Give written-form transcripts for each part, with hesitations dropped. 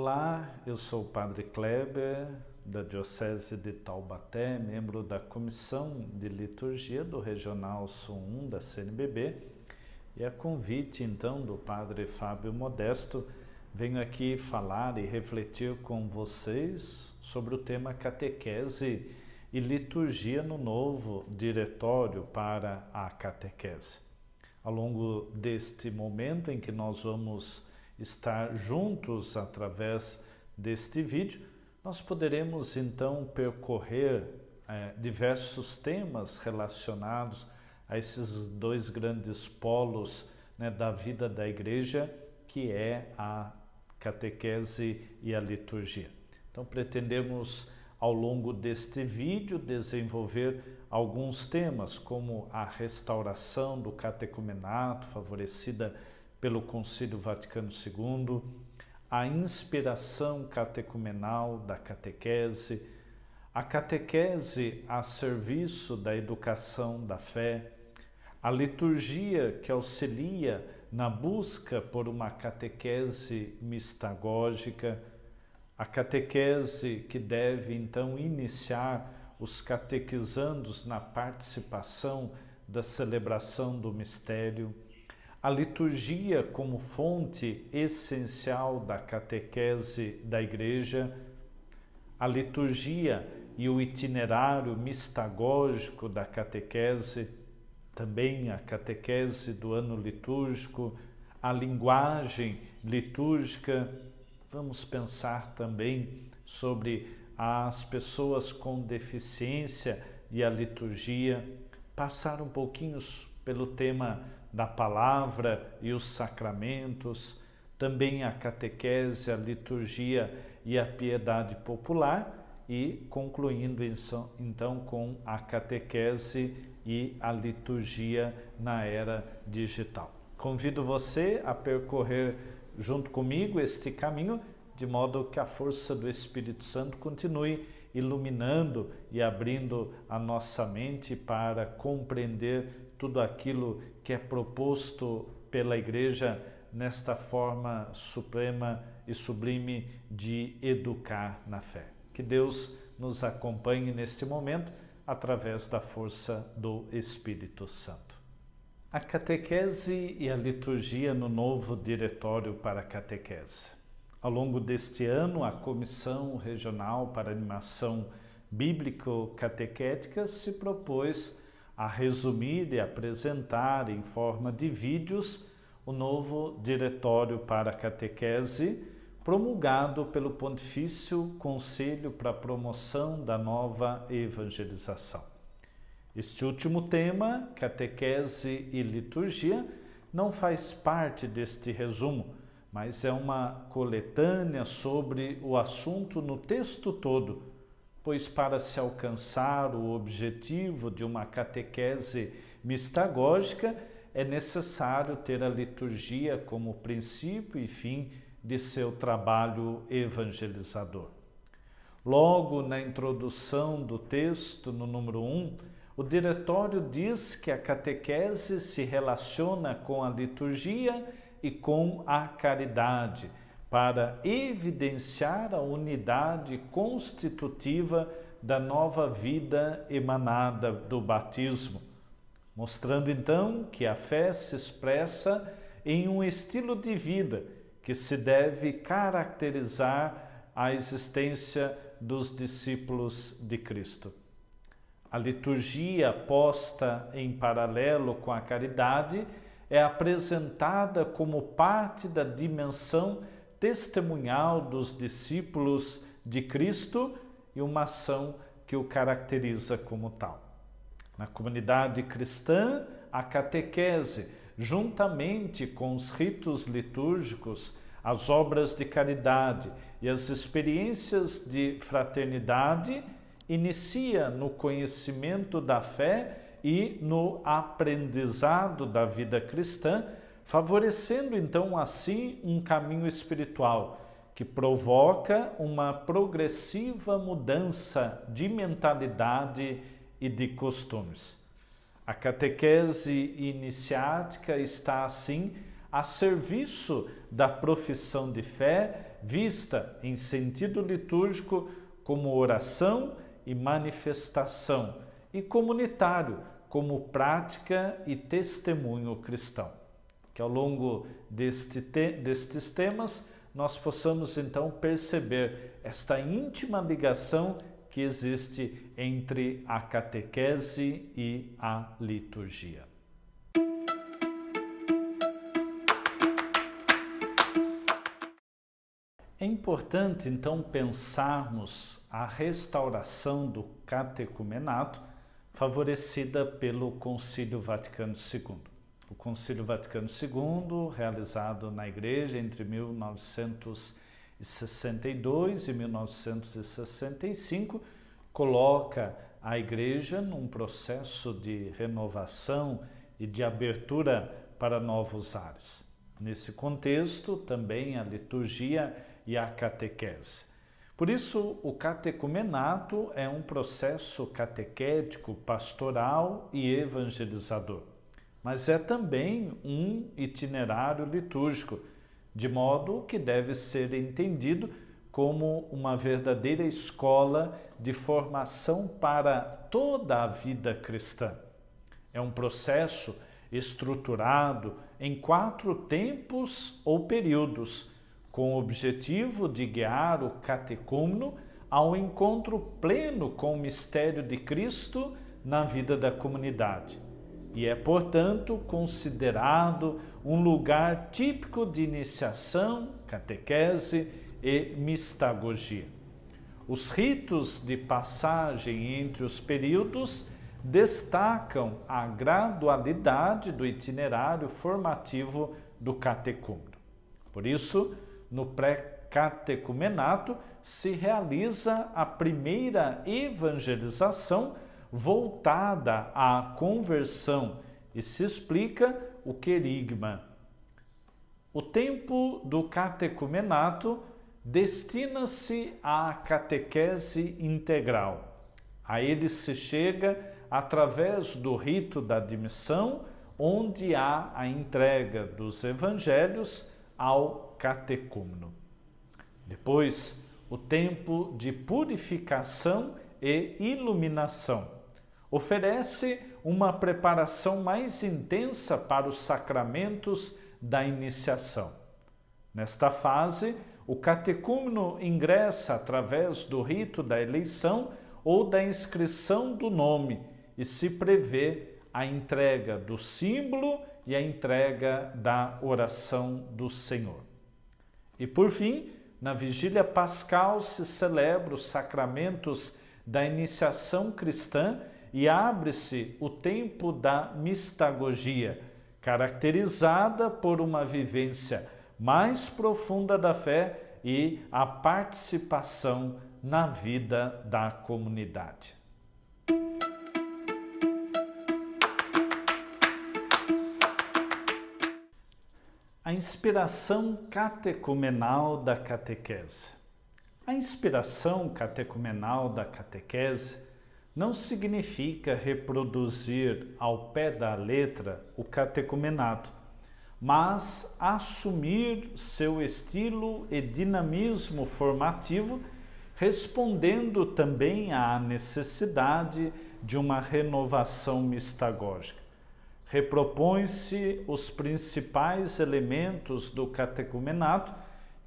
Olá, eu sou o Padre Kleber, da Diocese de Taubaté, membro da Comissão de Liturgia do Regional Sul 1 da CNBB, e a convite então do Padre Fábio Modesto, venho aqui falar e refletir com vocês sobre o tema catequese e liturgia no novo diretório para a catequese. Ao longo deste momento em que nós vamos estar juntos através deste vídeo, nós poderemos então percorrer diversos temas relacionados a esses dois grandes polos da vida da Igreja, que é a catequese e a liturgia. Então pretendemos ao longo deste vídeo desenvolver alguns temas, como a restauração do catecumenato, favorecida pelo Concílio Vaticano II, a inspiração catecumenal da catequese, a catequese a serviço da educação da fé, a liturgia que auxilia na busca por uma catequese mistagógica, a catequese que deve então iniciar os catequizandos na participação da celebração do mistério, a liturgia como fonte essencial da catequese da Igreja, a liturgia e o itinerário mistagógico da catequese, também a catequese do ano litúrgico, a linguagem litúrgica. Vamos pensar também sobre as pessoas com deficiência e a liturgia, passar um pouquinho pelo tema da palavra e os sacramentos, também a catequese, a liturgia e a piedade popular, e concluindo então com a catequese e a liturgia na era digital. Convido você a percorrer junto comigo este caminho, de modo que a força do Espírito Santo continue iluminando e abrindo a nossa mente para compreender tudo aquilo que é proposto pela Igreja nesta forma suprema e sublime de educar na fé. Que Deus nos acompanhe neste momento através da força do Espírito Santo. A catequese e a liturgia no novo diretório para a catequese. Ao longo deste ano, a Comissão Regional para Animação Bíblico-Catequética se propôs a resumir e apresentar em forma de vídeos o novo diretório para a catequese, promulgado pelo Pontifício Conselho para a Promoção da Nova Evangelização. Este último tema, catequese e liturgia, não faz parte deste resumo, mas é uma coletânea sobre o assunto no texto todo, pois para se alcançar o objetivo de uma catequese mistagógica é necessário ter a liturgia como princípio e fim de seu trabalho evangelizador. Logo na introdução do texto, no número 1, o diretório diz que a catequese se relaciona com a liturgia e com a caridade, para evidenciar a unidade constitutiva da nova vida emanada do batismo, mostrando então que a fé se expressa em um estilo de vida que se deve caracterizar a existência dos discípulos de Cristo. A liturgia posta em paralelo com a caridade é apresentada como parte da dimensão testemunhal dos discípulos de Cristo e uma ação que o caracteriza como tal. Na comunidade cristã, a catequese, juntamente com os ritos litúrgicos, as obras de caridade e as experiências de fraternidade, inicia no conhecimento da fé e no aprendizado da vida cristã, favorecendo então assim um caminho espiritual que provoca uma progressiva mudança de mentalidade e de costumes. A catequese iniciática está assim a serviço da profissão de fé, vista em sentido litúrgico como oração e manifestação, e comunitário como prática e testemunho cristão. Que ao longo destes temas nós possamos então perceber esta íntima ligação que existe entre a catequese e a liturgia. É importante, então, pensarmos a restauração do catecumenato favorecida pelo Concílio Vaticano II. O Concílio Vaticano II, realizado na Igreja entre 1962 e 1965, coloca a Igreja num processo de renovação e de abertura para novos ares. Nesse contexto, também a liturgia e a catequese. Por isso, o catecumenato é um processo catequético, pastoral e evangelizador, mas é também um itinerário litúrgico, de modo que deve ser entendido como uma verdadeira escola de formação para toda a vida cristã. É um processo estruturado em 4 tempos ou períodos, com o objetivo de guiar o catecúmeno ao encontro pleno com o mistério de Cristo na vida da comunidade. E é, portanto, considerado um lugar típico de iniciação, catequese e mistagogia. Os ritos de passagem entre os períodos destacam a gradualidade do itinerário formativo do catecúmeno. Por isso, no pré-catecumenato se realiza a primeira evangelização voltada à conversão e se explica o querigma. O tempo do catecumenato destina-se à catequese integral. A ele se chega através do rito da admissão, onde há a entrega dos evangelhos ao catecúmeno. Depois, o tempo de purificação e iluminação oferece uma preparação mais intensa para os sacramentos da iniciação. Nesta fase, o catecúmeno ingressa através do rito da eleição ou da inscrição do nome e se prevê a entrega do símbolo e a entrega da oração do Senhor. E por fim, na vigília pascal se celebra os sacramentos da iniciação cristã e abre-se o tempo da mistagogia, caracterizada por uma vivência mais profunda da fé e a participação na vida da comunidade. A inspiração catecumenal da catequese. A inspiração catecumenal da catequese não significa reproduzir ao pé da letra o catecumenato, mas assumir seu estilo e dinamismo formativo, respondendo também à necessidade de uma renovação mistagógica. Repropõe-se os principais elementos do catecumenato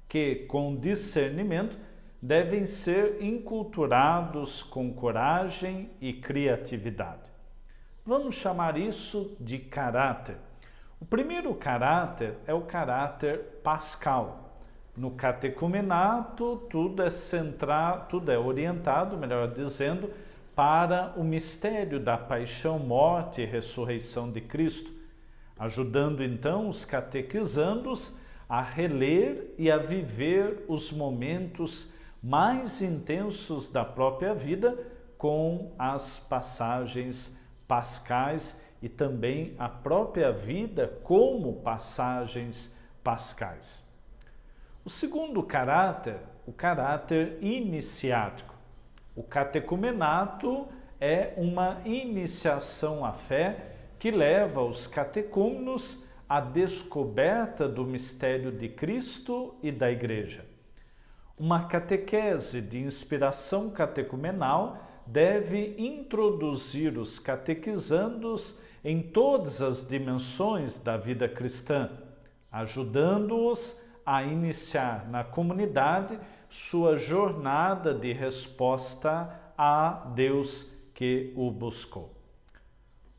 que, com discernimento, devem ser inculturados com coragem e criatividade. Vamos chamar isso de caráter. O primeiro caráter é o caráter pascal. No catecumenato, tudo é orientado, melhor dizendo, para o mistério da paixão, morte e ressurreição de Cristo, ajudando então os catequizandos a reler e a viver os momentos mais intensos da própria vida com as passagens pascais e também a própria vida como passagens pascais. O segundo caráter, o caráter iniciático. O catecumenato é uma iniciação à fé que leva os catecúmenos a descoberta do mistério de Cristo e da Igreja. Uma catequese de inspiração catecumenal deve introduzir os catequizandos em todas as dimensões da vida cristã, ajudando-os a iniciar na comunidade sua jornada de resposta a Deus que o buscou.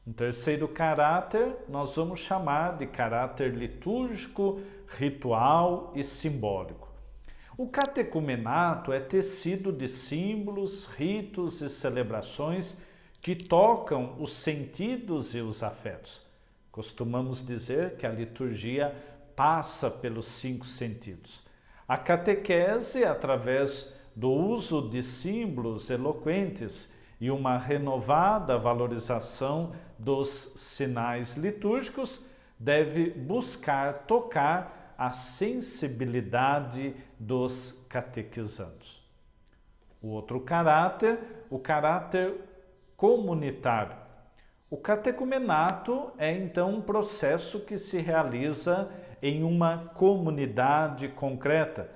Um terceiro caráter nós vamos chamar de caráter litúrgico, ritual e simbólico. O catecumenato é tecido de símbolos, ritos e celebrações que tocam os sentidos e os afetos. Costumamos dizer que a liturgia passa pelos 5 sentidos. A catequese, através do uso de símbolos eloquentes e uma renovada valorização dos sinais litúrgicos, deve buscar tocar a sensibilidade dos catequizandos. O outro caráter, o caráter comunitário. O catecumenato é então um processo que se realiza em uma comunidade concreta.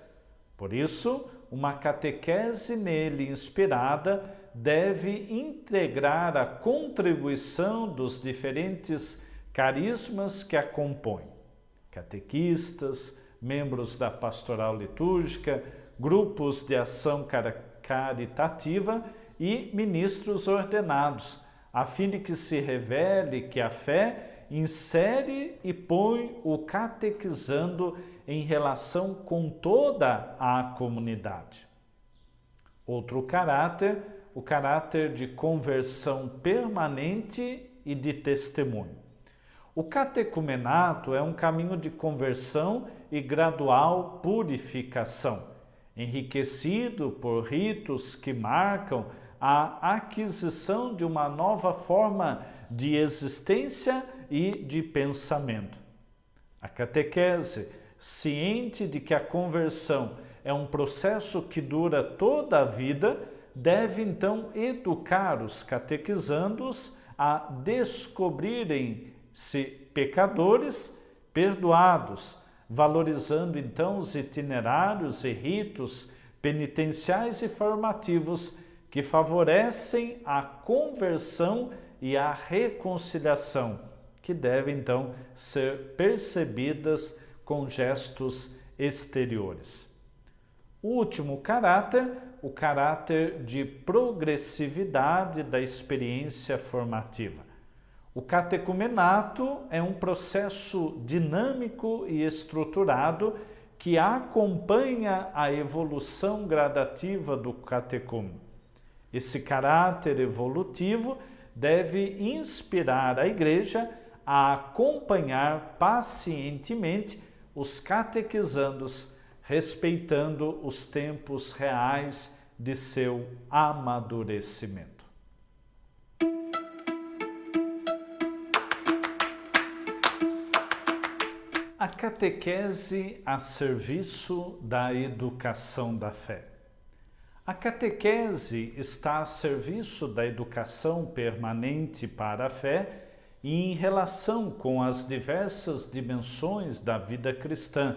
Por isso, uma catequese nele inspirada deve integrar a contribuição dos diferentes carismas que a compõem. Catequistas, membros da pastoral litúrgica, grupos de ação caritativa e ministros ordenados, a fim de que se revele que a fé insere e põe o catequizando em relação com toda a comunidade. Outro caráter, o caráter de conversão permanente e de testemunho. O catecumenato é um caminho de conversão e gradual purificação, enriquecido por ritos que marcam a aquisição de uma nova forma de existência e de pensamento. A catequese, ciente de que a conversão é um processo que dura toda a vida, deve então educar os catequizandos a descobrirem-se pecadores perdoados, valorizando então os itinerários e ritos penitenciais e formativos que favorecem a conversão e a reconciliação, que devem então ser percebidas com gestos exteriores. O último caráter, o caráter de progressividade da experiência formativa. O catecumenato é um processo dinâmico e estruturado que acompanha a evolução gradativa do catecúmeno. Esse caráter evolutivo deve inspirar a Igreja a acompanhar pacientemente os catequizandos, respeitando os tempos reais de seu amadurecimento. A catequese a serviço da educação da fé. A catequese está a serviço da educação permanente para a fé e em relação com as diversas dimensões da vida cristã,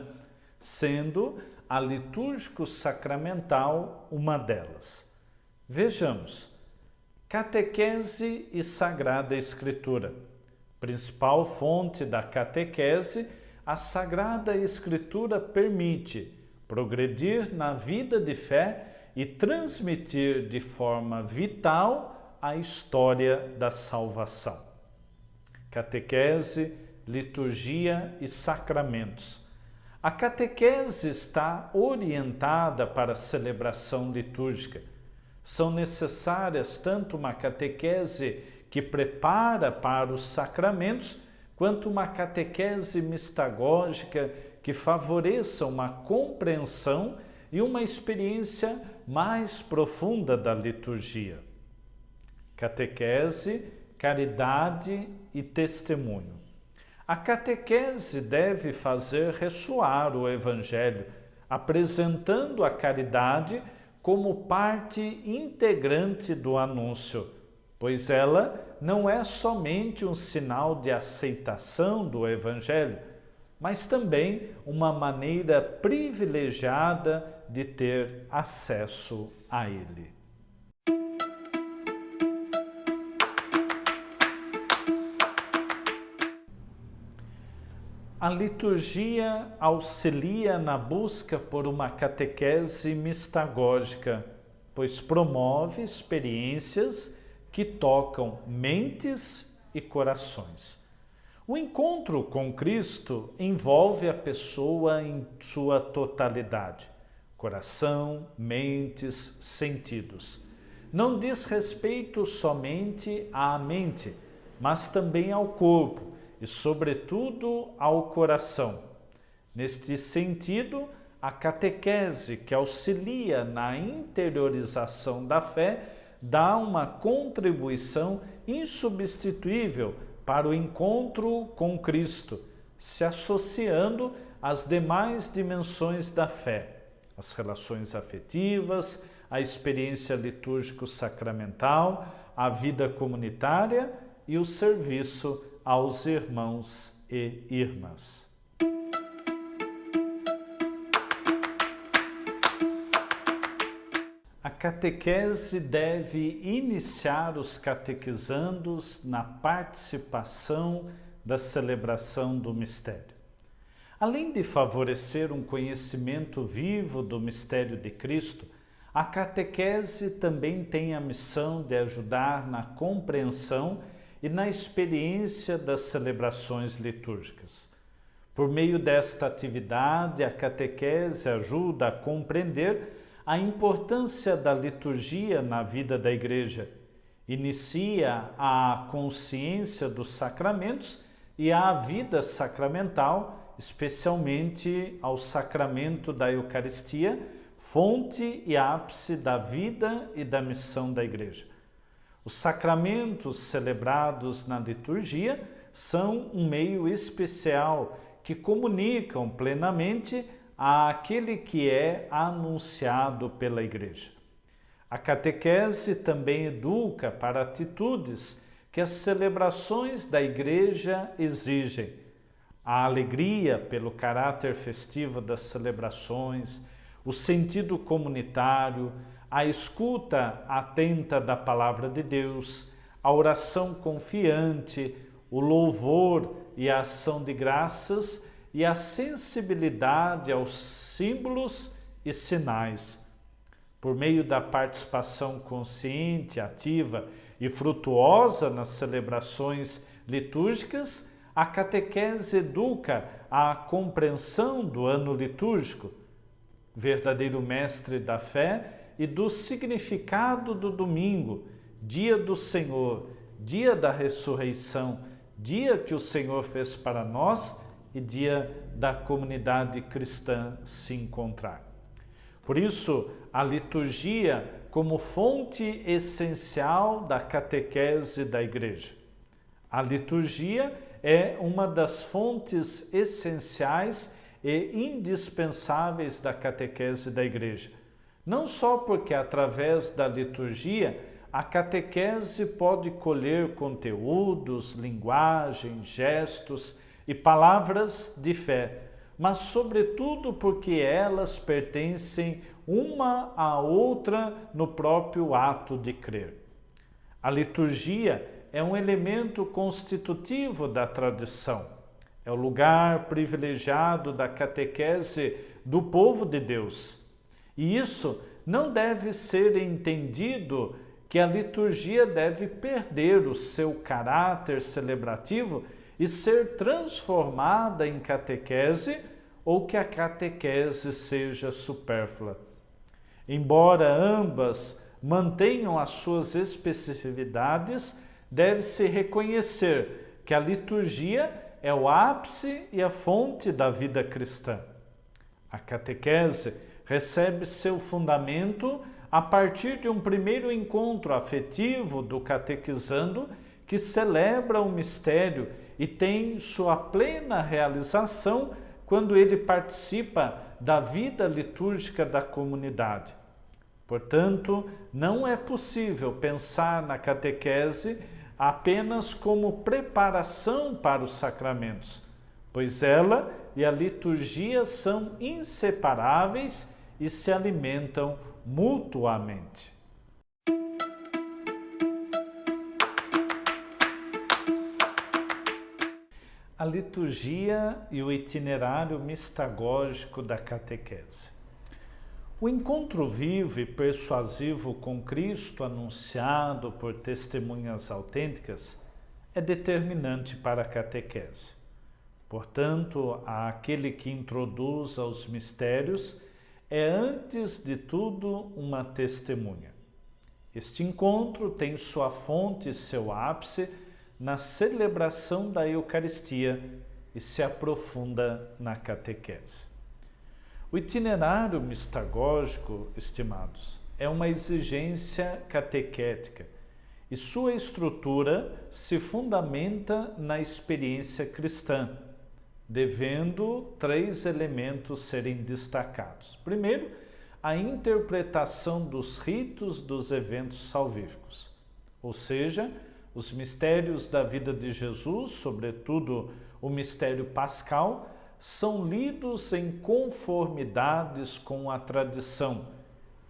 sendo a litúrgico-sacramental uma delas. Vejamos, catequese e Sagrada Escritura. Principal fonte da catequese, a Sagrada Escritura permite progredir na vida de fé e transmitir de forma vital a história da salvação. Catequese, liturgia e sacramentos. A catequese está orientada para a celebração litúrgica. São necessárias tanto uma catequese que prepara para os sacramentos, quanto uma catequese mistagógica que favoreça uma compreensão e uma experiência mais profunda da liturgia. Catequese, caridade e testemunho. A catequese deve fazer ressoar o Evangelho, apresentando a caridade como parte integrante do anúncio, pois ela não é somente um sinal de aceitação do Evangelho, mas também uma maneira privilegiada de ter acesso a ele. A liturgia auxilia na busca por uma catequese mistagógica, pois promove experiências que tocam mentes e corações. O encontro com Cristo envolve a pessoa em sua totalidade, coração, mentes, sentidos. Não diz respeito somente à mente, mas também ao corpo e, sobretudo, ao coração. Neste sentido, a catequese, que auxilia na interiorização da fé, dá uma contribuição insubstituível para o encontro com Cristo, se associando às demais dimensões da fé, as relações afetivas, a experiência litúrgico-sacramental, a vida comunitária e o serviço aos irmãos e irmãs. A catequese deve iniciar os catequizandos na participação da celebração do mistério. Além de favorecer um conhecimento vivo do mistério de Cristo, a catequese também tem a missão de ajudar na compreensão e na experiência das celebrações litúrgicas. Por meio desta atividade, a catequese ajuda a compreender a importância da liturgia na vida da Igreja, inicia a consciência dos sacramentos e a vida sacramental, especialmente ao sacramento da Eucaristia, fonte e ápice da vida e da missão da Igreja. Os sacramentos celebrados na liturgia são um meio especial que comunicam plenamente àquele que é anunciado pela Igreja. A catequese também educa para atitudes que as celebrações da Igreja exigem. A alegria pelo caráter festivo das celebrações, o sentido comunitário, a escuta atenta da palavra de Deus, a oração confiante, o louvor e a ação de graças e a sensibilidade aos símbolos e sinais. Por meio da participação consciente, ativa e frutuosa nas celebrações litúrgicas, a catequese educa a compreensão do ano litúrgico, verdadeiro mestre da fé, e do significado do domingo, dia do Senhor, dia da ressurreição, dia que o Senhor fez para nós e dia da comunidade cristã se encontrar. Por isso, a liturgia como fonte essencial da catequese da Igreja. A liturgia é uma das fontes essenciais e indispensáveis da catequese da Igreja. Não só porque, através da liturgia, a catequese pode colher conteúdos, linguagem, gestos e palavras de fé, mas sobretudo porque elas pertencem uma à outra no próprio ato de crer. A liturgia é um elemento constitutivo da tradição. É o lugar privilegiado da catequese do povo de Deus. E isso não deve ser entendido que a liturgia deve perder o seu caráter celebrativo e ser transformada em catequese, ou que a catequese seja supérflua. Embora ambas mantenham as suas especificidades, deve-se reconhecer que a liturgia é o ápice e a fonte da vida cristã. A catequese recebe seu fundamento a partir de um primeiro encontro afetivo do catequizando que celebra o mistério e tem sua plena realização quando ele participa da vida litúrgica da comunidade. Portanto, não é possível pensar na catequese apenas como preparação para os sacramentos, pois ela e a liturgia são inseparáveis e se alimentam mutuamente. A liturgia e o itinerário mistagógico da catequese. O encontro vivo e persuasivo com Cristo anunciado por testemunhas autênticas é determinante para a catequese. Portanto, aquele que introduz aos mistérios é, antes de tudo, uma testemunha. Este encontro tem sua fonte e seu ápice na celebração da Eucaristia e se aprofunda na catequese. O itinerário mistagógico, estimados, é uma exigência catequética e sua estrutura se fundamenta na experiência cristã, devendo 3 elementos serem destacados. Primeiro, a interpretação dos ritos dos eventos salvíficos, ou seja, os mistérios da vida de Jesus, sobretudo o mistério pascal, são lidos em conformidades com a tradição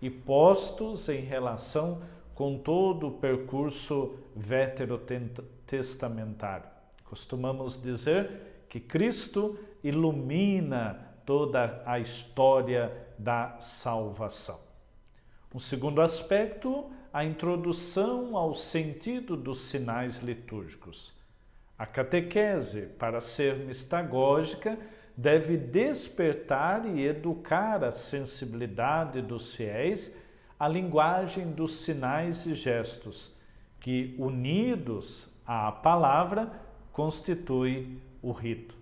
e postos em relação com todo o percurso veterotestamentário. Costumamos dizer que Cristo ilumina toda a história da salvação. Um segundo aspecto, a introdução ao sentido dos sinais litúrgicos. A catequese, para ser mistagógica, deve despertar e educar a sensibilidade dos fiéis à linguagem dos sinais e gestos, que, unidos à palavra, constitui o rito.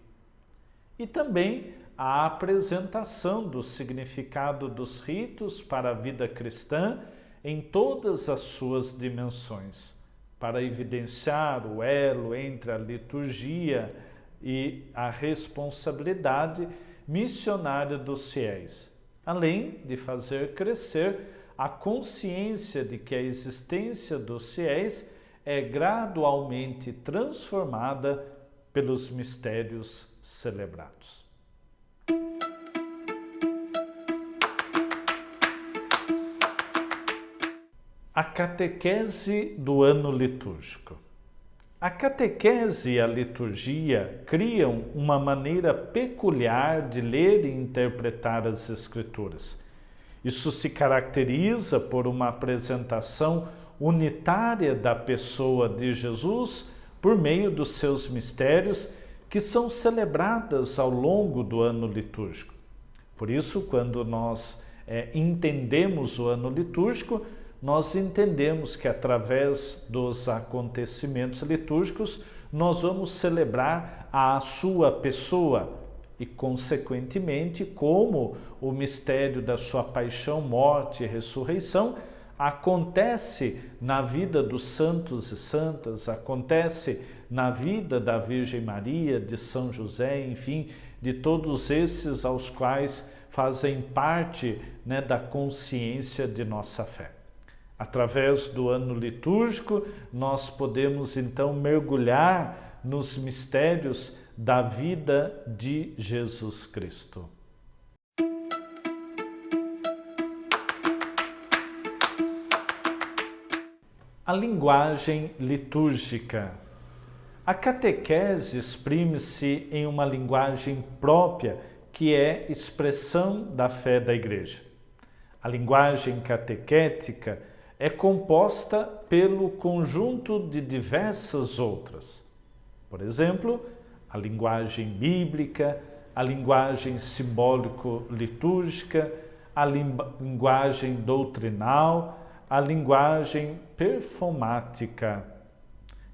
E também a apresentação do significado dos ritos para a vida cristã em todas as suas dimensões, para evidenciar o elo entre a liturgia e a responsabilidade missionária dos fiéis, além de fazer crescer a consciência de que a existência dos fiéis é gradualmente transformada pelos mistérios celebrados. A catequese do ano litúrgico. A catequese e a liturgia criam uma maneira peculiar de ler e interpretar as Escrituras. Isso se caracteriza por uma apresentação unitária da pessoa de Jesus por meio dos seus mistérios que são celebradas ao longo do ano litúrgico. Por isso, quando nós entendemos o ano litúrgico, nós entendemos que através dos acontecimentos litúrgicos nós vamos celebrar a sua pessoa e, consequentemente, como o mistério da sua paixão, morte e ressurreição acontece na vida dos santos e santas, acontece na vida da Virgem Maria, de São José, enfim, de todos esses aos quais fazem parte, da consciência de nossa fé. Através do ano litúrgico, nós podemos então mergulhar nos mistérios da vida de Jesus Cristo. A linguagem litúrgica. A catequese exprime-se em uma linguagem própria, que é expressão da fé da Igreja. A linguagem catequética é composta pelo conjunto de diversas outras. Por exemplo, a linguagem bíblica, a linguagem simbólico-litúrgica, a linguagem doutrinal, a linguagem performática.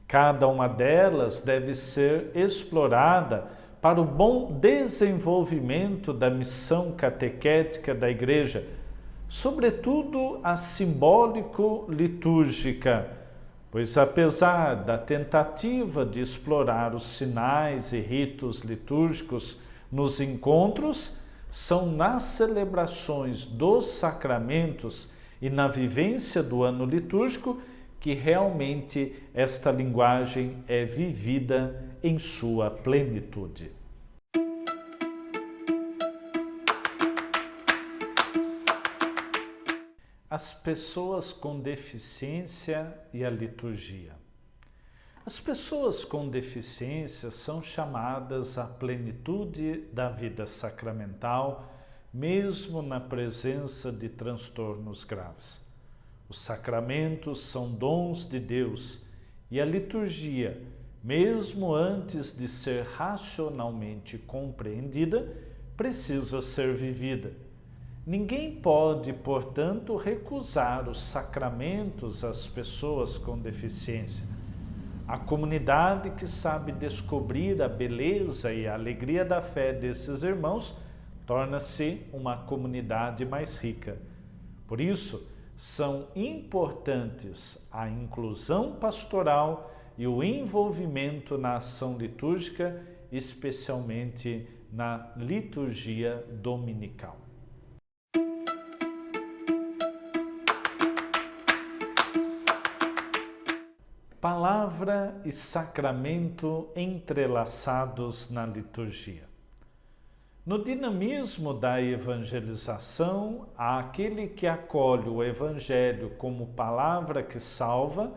Cada uma delas deve ser explorada para o bom desenvolvimento da missão catequética da Igreja, sobretudo a simbólico-litúrgica, pois apesar da tentativa de explorar os sinais e ritos litúrgicos nos encontros, são nas celebrações dos sacramentos e na vivência do ano litúrgico que realmente esta linguagem é vivida em sua plenitude. As pessoas com deficiência e a liturgia. As pessoas com deficiência são chamadas à plenitude da vida sacramental, mesmo na presença de transtornos graves. Os sacramentos são dons de Deus e a liturgia, mesmo antes de ser racionalmente compreendida, precisa ser vivida. Ninguém pode, portanto, recusar os sacramentos às pessoas com deficiência. A comunidade que sabe descobrir a beleza e a alegria da fé desses irmãos torna-se uma comunidade mais rica. Por isso, são importantes a inclusão pastoral e o envolvimento na ação litúrgica, especialmente na liturgia dominical. Palavra e sacramento entrelaçados na liturgia. No dinamismo da evangelização, há aquele que acolhe o Evangelho como palavra que salva,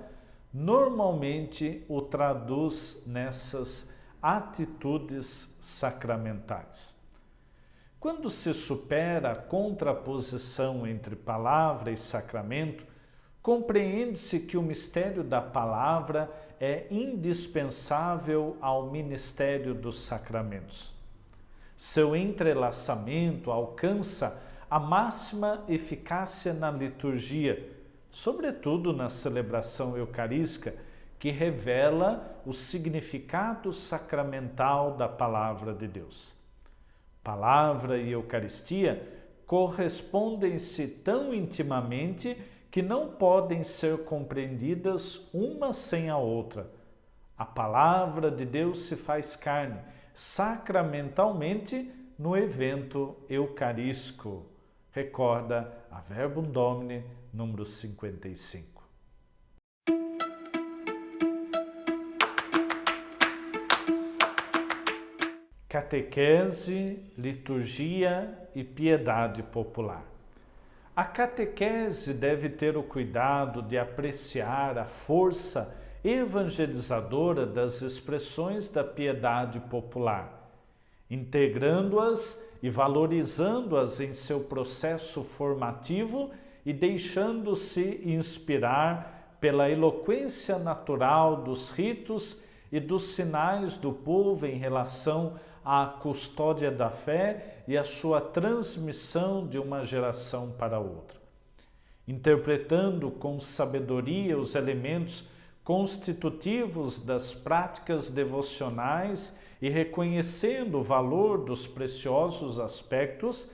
normalmente o traduz nessas atitudes sacramentais. Quando se supera a contraposição entre palavra e sacramento, compreende-se que o mistério da palavra é indispensável ao ministério dos sacramentos. Seu entrelaçamento alcança a máxima eficácia na liturgia, sobretudo na celebração eucarística, que revela o significado sacramental da palavra de Deus. Palavra e Eucaristia correspondem-se tão intimamente que não podem ser compreendidas uma sem a outra. A palavra de Deus se faz carne, sacramentalmente, no evento eucarístico. Recorda a Verbum Domini, número 55. Catequese, liturgia e piedade popular. A catequese deve ter o cuidado de apreciar a força evangelizadora das expressões da piedade popular, integrando-as e valorizando-as em seu processo formativo e deixando-se inspirar pela eloquência natural dos ritos e dos sinais do povo em relação à custódia da fé e à sua transmissão de uma geração para outra. Interpretando com sabedoria os elementos constitutivos das práticas devocionais e reconhecendo o valor dos preciosos aspectos,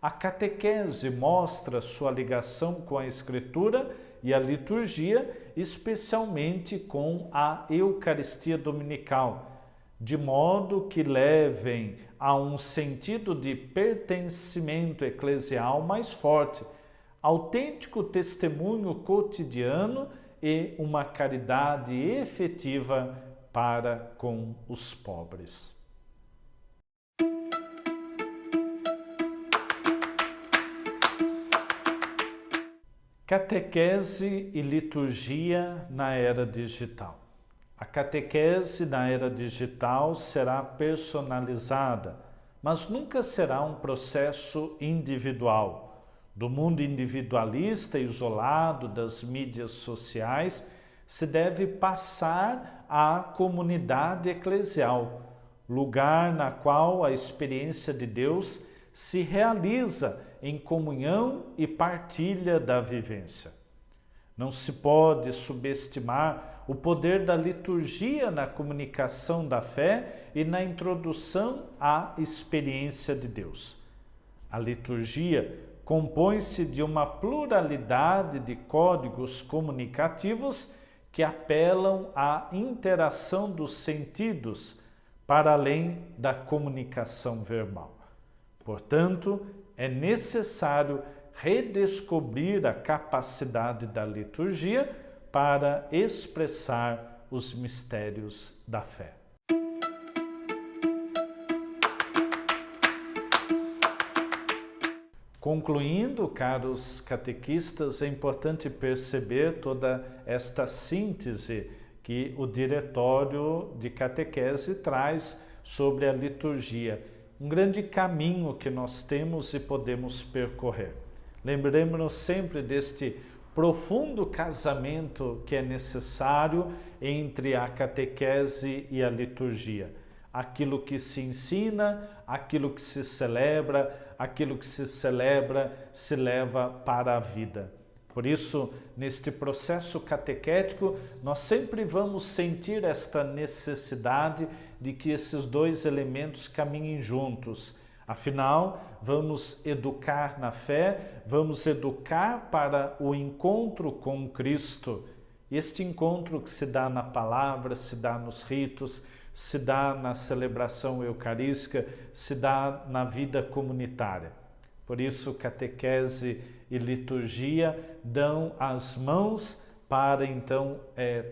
a catequese mostra sua ligação com a Escritura e a liturgia, especialmente com a Eucaristia dominical, de modo que levem a um sentido de pertencimento eclesial mais forte, autêntico testemunho cotidiano e uma caridade efetiva para com os pobres. Catequese e liturgia na era digital. A catequese na era digital será personalizada, mas nunca será um processo individual. Do mundo individualista isolado das mídias sociais, se deve passar à comunidade eclesial, lugar na qual a experiência de Deus se realiza em comunhão e partilha da vivência. Não se pode subestimar o poder da liturgia na comunicação da fé e na introdução à experiência de Deus. A liturgia compõe-se de uma pluralidade de códigos comunicativos que apelam à interação dos sentidos para além da comunicação verbal. Portanto, é necessário redescobrir a capacidade da liturgia para expressar os mistérios da fé. Concluindo, caros catequistas, é importante perceber toda esta síntese que o Diretório de Catequese traz sobre a liturgia. Um grande caminho que nós temos e podemos percorrer. Lembremos-nos sempre deste profundo casamento que é necessário entre a catequese e a liturgia. Aquilo que se ensina, aquilo que se celebra, aquilo que se celebra se leva para a vida. Por isso, neste processo catequético, nós sempre vamos sentir esta necessidade de que esses dois elementos caminhem juntos. Afinal, vamos educar na fé, vamos educar para o encontro com Cristo. Este encontro que se dá na palavra, se dá nos ritos, se dá na celebração eucarística, se dá na vida comunitária. Por isso, catequese e liturgia dão as mãos para, então,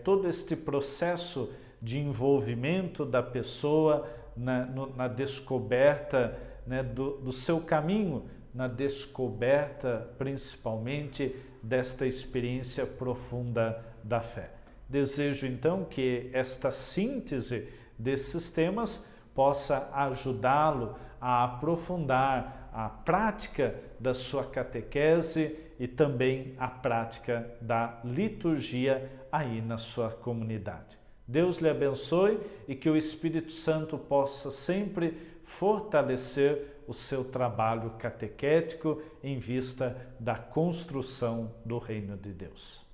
todo este processo de envolvimento da pessoa na descoberta, né, do seu caminho, na descoberta, principalmente, desta experiência profunda da fé. Desejo, então, que esta síntese desses temas possa ajudá-lo a aprofundar a prática da sua catequese e também a prática da liturgia aí na sua comunidade. Deus lhe abençoe e que o Espírito Santo possa sempre fortalecer o seu trabalho catequético em vista da construção do Reino de Deus.